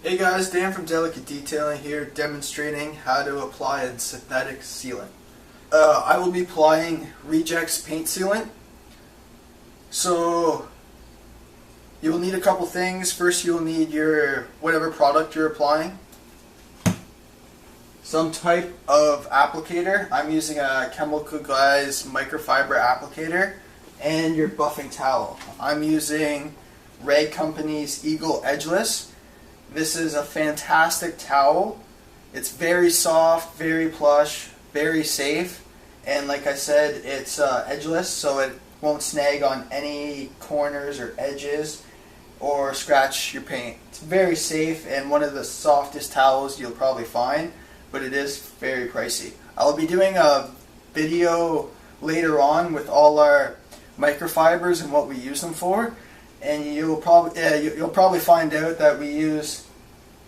Hey guys, Dan from Delicate Detailing here, demonstrating how to apply a synthetic sealant. I will be applying Rejex paint sealant. So you will need a couple things. First, you'll need your whatever product you're applying, some type of applicator. I'm using a Chemical Guys microfiber applicator, and your buffing towel. I'm using Rag Company's Eagle Edgeless. This is a fantastic towel. It's very soft, very plush, very safe, and like I said, it's edgeless, so it won't snag on any corners or edges or scratch your paint. It's very safe and one of the softest towels you'll probably find, but it is very pricey. I'll be doing a video later on with all our microfibers and what we use them for, and you'll probably find out that we use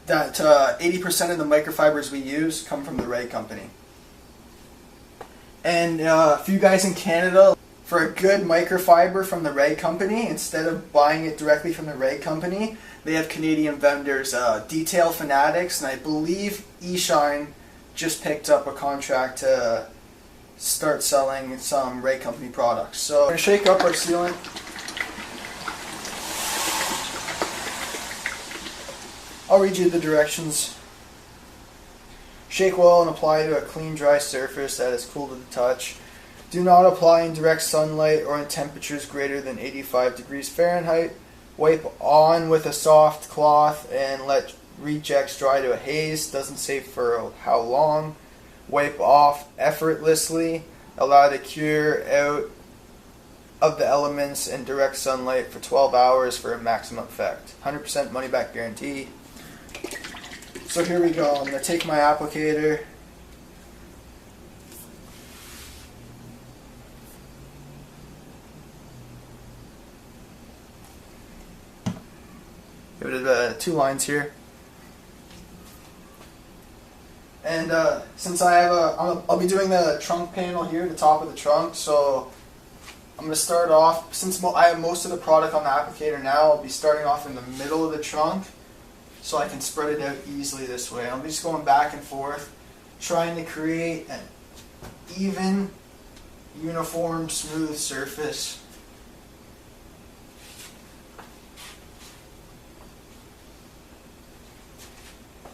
that 80% of the microfibers we use come from the Rag Company. And for you guys in Canada, for a good microfiber from the Rag Company, instead of buying it directly from the Rag Company, they have Canadian vendors, Detail Fanatics, and I believe eShine just picked up a contract to start selling some Rag Company products. So I'm going to shake up our sealant. I'll read you the directions. Shake well and apply to a clean, dry surface that is cool to the touch. Do not apply in direct sunlight or in temperatures greater than 85 degrees Fahrenheit. Wipe on with a soft cloth and let Rejex dry to a haze. Doesn't say for how long. Wipe off effortlessly. Allow to cure out of the elements in direct sunlight for 12 hours for a maximum effect. 100% money back guarantee. So here we go. I'm going to take my applicator. Give it 2 lines here. And since I have I'll be doing the trunk panel here, the top of the trunk, so I'm going to start off, since I have most of the product on the applicator now, I'll be starting off in the middle of the trunk so I can spread it out easily this way. I'll be just going back and forth, trying to create an even, uniform, smooth surface.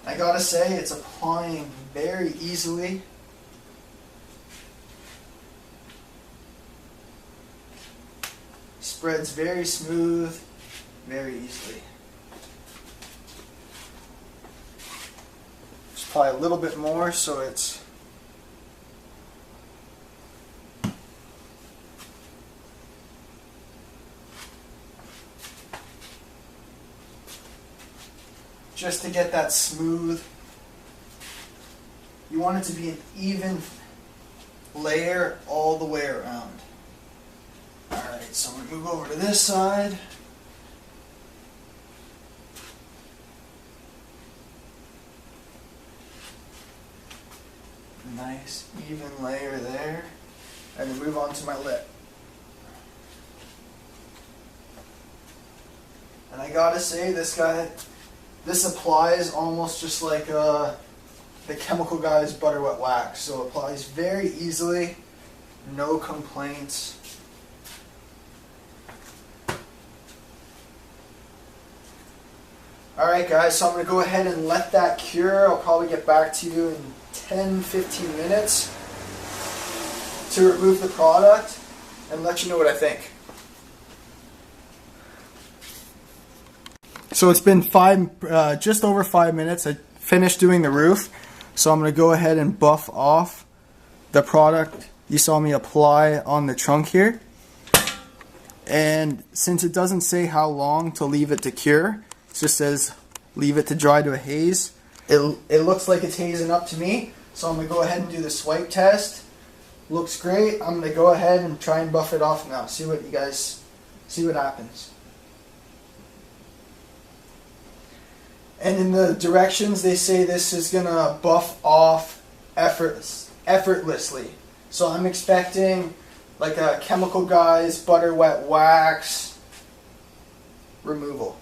I gotta say, it's applying very easily. Spreads very smooth, very easily. Just apply a little bit more so it's just to get that smooth. You want it to be an even layer all the way around. Alright, so I'm going to move over to this side. Nice even layer there. And then move on to my lip. And I gotta say, this applies almost just like the Chemical Guys Butter Wet Wax. So it applies very easily, no complaints. Alright guys, so I'm going to go ahead and let that cure. I'll probably get back to you in 10-15 minutes to remove the product and let you know what I think. So it's been just over 5 minutes. I finished doing the roof, so I'm going to go ahead and buff off the product you saw me apply on the trunk here. And since it doesn't say how long to leave it to cure, it just says leave it to dry to a haze. It looks like it's hazing up to me, so I'm going to go ahead and do the swipe test. Looks great. I'm going to go ahead and try and buff it off now. See what happens. And in the directions, they say this is going to buff off effortlessly. So I'm expecting like a Chemical Guys Butter Wet Wax removal.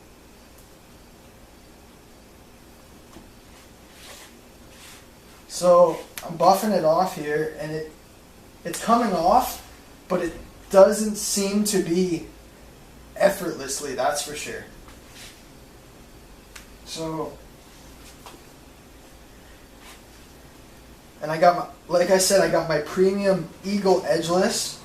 So I'm buffing it off here, and it's coming off, but it doesn't seem to be effortlessly, that's for sure. So, and I got my, like I said, I got my premium Eagle Edgeless.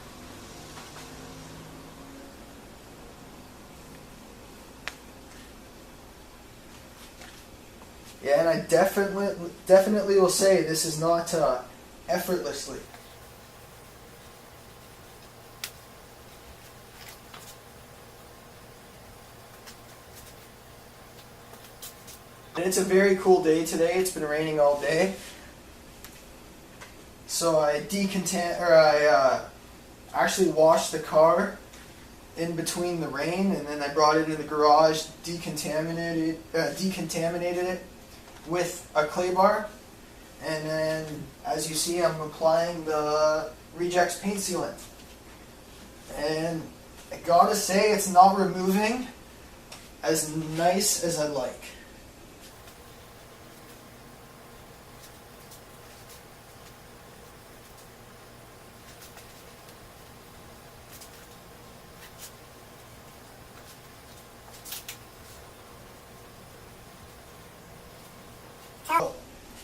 Yeah, and I definitely will say this is not effortlessly. And it's a very cool day today. It's been raining all day. So I actually washed the car in between the rain, and then I brought it in the garage, decontaminated it with a clay bar, and then as you see, I'm applying the Rejex paint sealant. And I gotta say, it's not removing as nice as I like.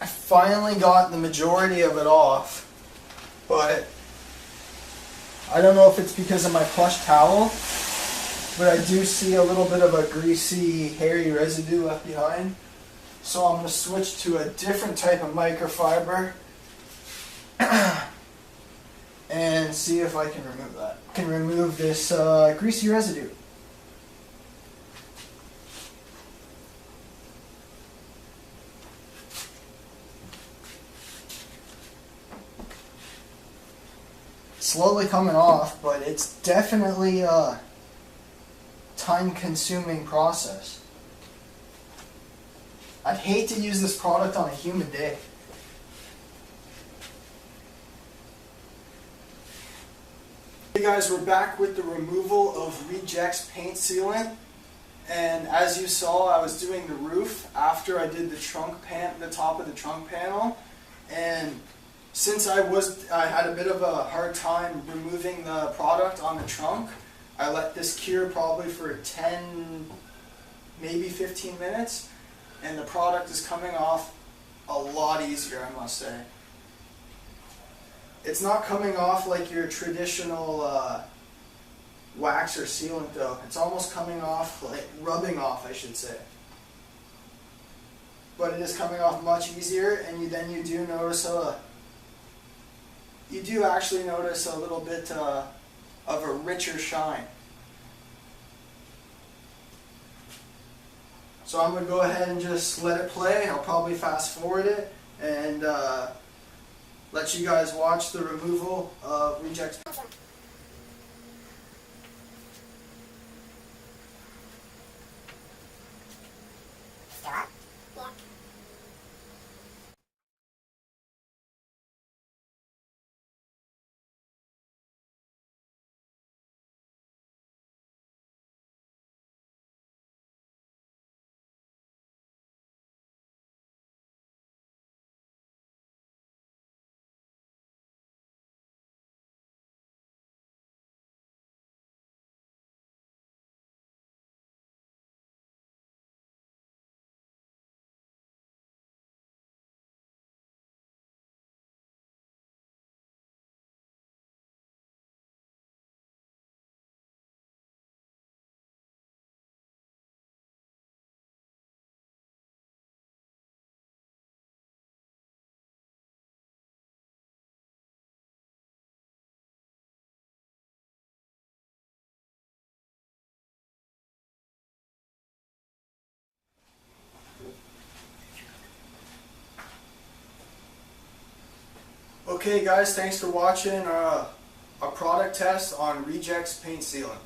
I finally got the majority of it off, but I don't know if it's because of my plush towel, but I do see a little bit of a greasy, hairy residue left behind. So I'm going to switch to a different type of microfiber and see if I can remove that. I can remove this greasy residue. Slowly coming off, but it's definitely a time-consuming process. I'd hate to use this product on a humid day. Hey guys, we're back with the removal of Rejex paint sealant, and as you saw, I was doing the roof after I did the top of the trunk panel, and since I had a bit of a hard time removing the product on the trunk, I let this cure probably for 10, maybe 15 minutes, and the product is coming off a lot easier, I must say. It's not coming off like your traditional wax or sealant though. It's almost coming off, like rubbing off, I should say. But it is coming off much easier, and then you do notice you do actually notice a little bit of a richer shine. So I'm going to go ahead and just let it play. I'll probably fast forward it and let you guys watch the removal of Rejex. Okay guys, thanks for watching a product test on Rejex paint sealant.